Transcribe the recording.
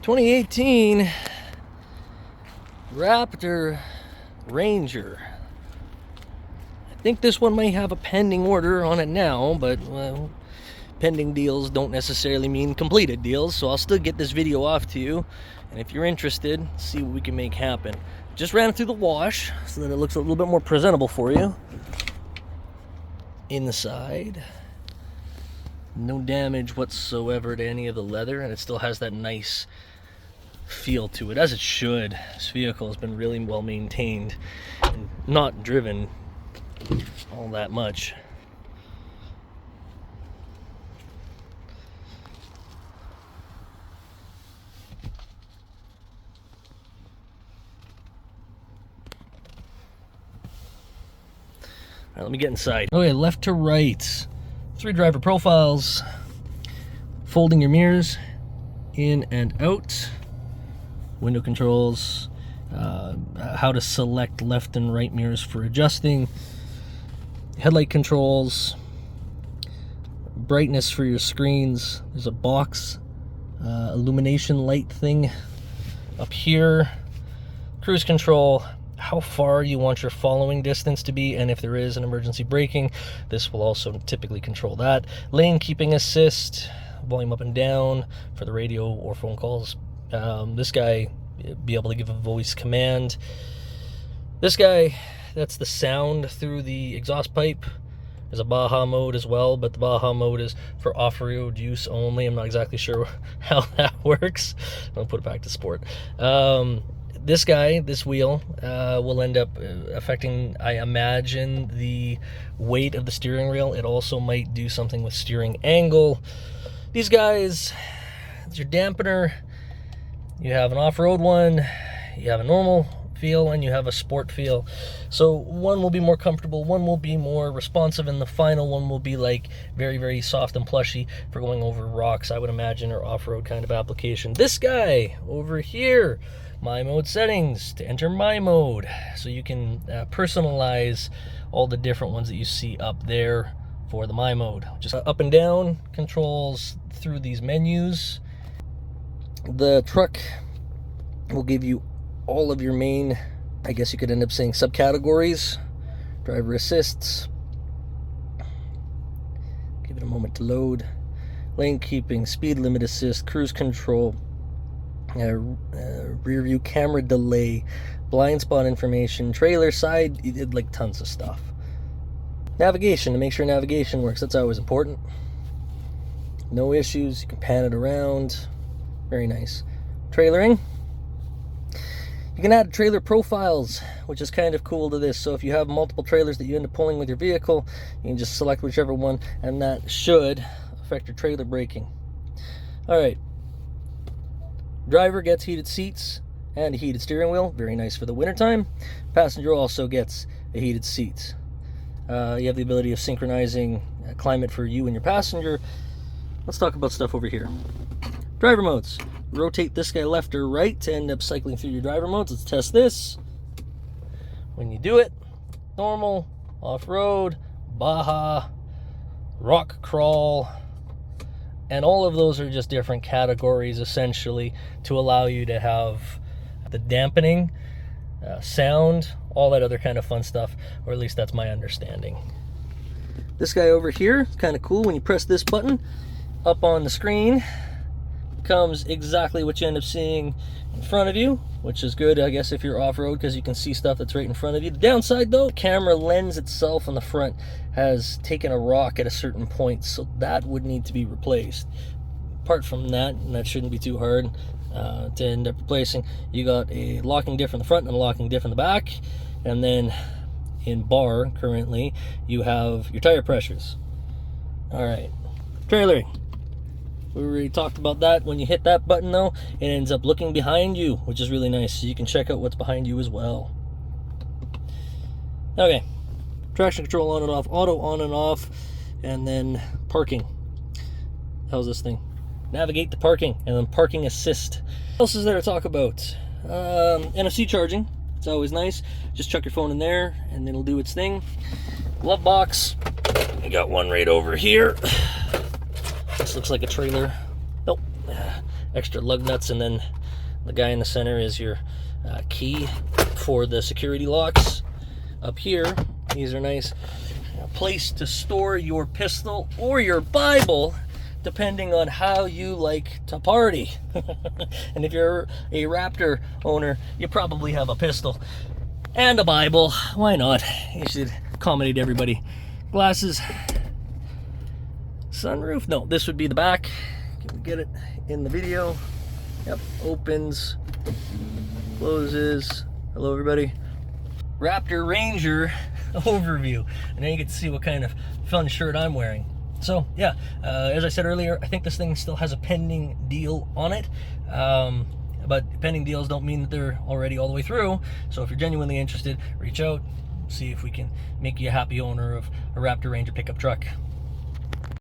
2018 Raptor Ranger. I think this one might have a pending order on it now, but well, pending deals don't necessarily mean completed deals, so I'll still get this video off to you, and if you're interested, see what we can make happen. Just ran it through the wash so that it looks a little bit more presentable for you. Inside, no damage whatsoever to any of the leather, and it still has that nice feel to it, as it should. This vehicle has been really well maintained and not driven all that much. All right, let me get inside. Okay, left to right, 3 driver profiles, folding your mirrors in and out, window controls, how to select left and right mirrors for adjusting, headlight controls, brightness for your screens. There's a box illumination light thing up here, cruise control, how far you want your following distance to be, and if there is an emergency braking, this will also typically control that. Lane keeping assist, volume up and down for the radio or phone calls. This guy, be able to give a voice command. This guy, that's the sound through the exhaust pipe. There's a Baja mode as well, but the Baja mode is for off-road use only. I'm not exactly sure how that works. I'll put it back to sport. This guy, this wheel, will end up affecting, I imagine, the weight of the steering wheel. It also might do something with steering angle. These guys, it's your dampener. You have an off-road one, you have a normal feel, and you have a sport feel. So one will be more comfortable, one will be more responsive, and the final one will be like very, very soft and plushy for going over rocks, I would imagine, or off-road kind of application. This guy over here, My Mode settings, to enter My Mode, so you can personalize all the different ones that you see up there for the My Mode. Just up and down controls through these menus. The truck will give you all of your main, I guess you could end up saying, subcategories. Driver assists. Give it a moment to load. Lane keeping, speed limit assist, cruise control, rear view camera delay, blind spot information, trailer side, you did like tons of stuff. Navigation, to make sure navigation works, that's always important. No issues, you can pan it around. Very nice. Trailering. You can add trailer profiles, which is kind of cool to this. So if you have multiple trailers that you end up pulling with your vehicle, you can just select whichever one, and that should affect your trailer braking. All right. Driver gets heated seats and a heated steering wheel. Very nice for the wintertime. Passenger also gets a heated seat. You have the ability of synchronizing climate for you and your passenger. Let's talk about stuff over here. Driver modes. Rotate this guy left or right to end up cycling through your driver modes. Let's test this. When you do it, normal, off-road, Baja, rock crawl, and all of those are just different categories essentially to allow you to have the dampening, sound, all that other kind of fun stuff, or at least that's my understanding. This guy over here is kind of cool. When you press this button, up on the screen comes exactly what you end up seeing in front of you, which is good, I guess, if you're off-road, because you can see stuff that's right in front of you. The downside, though, camera lens itself on the front has taken a rock at a certain point, so that would need to be replaced. Apart from that, and that shouldn't be too hard to end up replacing, you got a locking diff in the front and a locking diff in the back, and then in bar, currently, you have your tire pressures. All right, trailering. We already talked about that. When you hit that button, though, it ends up looking behind you, which is really nice, so you can check out what's behind you as well. Okay, traction control on and off, auto on and off, and then parking. How's this thing? Navigate the parking, and then parking assist. What else is there to talk about? NFC charging. It's always nice. Just chuck your phone in there, and it'll do its thing. Glove box. You got one right over here. This looks like a trailer. Nope. extra lug nuts, and then the guy in the center is your key for the security locks. Up here, these are nice. A place to store your pistol or your Bible, depending on how you like to party. And if you're a Raptor owner, you probably have a pistol and a Bible. Why not? You should accommodate everybody. Glasses. Sunroof? No, this would be the back. Can we get it in the video? Yep, opens, closes. Hello, everybody. Raptor Ranger overview. And now you get to see what kind of fun shirt I'm wearing. So, yeah, as I said earlier, I think this thing still has a pending deal on it. But pending deals don't mean that they're already all the way through. So if you're genuinely interested, reach out, see if we can make you a happy owner of a Raptor Ranger pickup truck.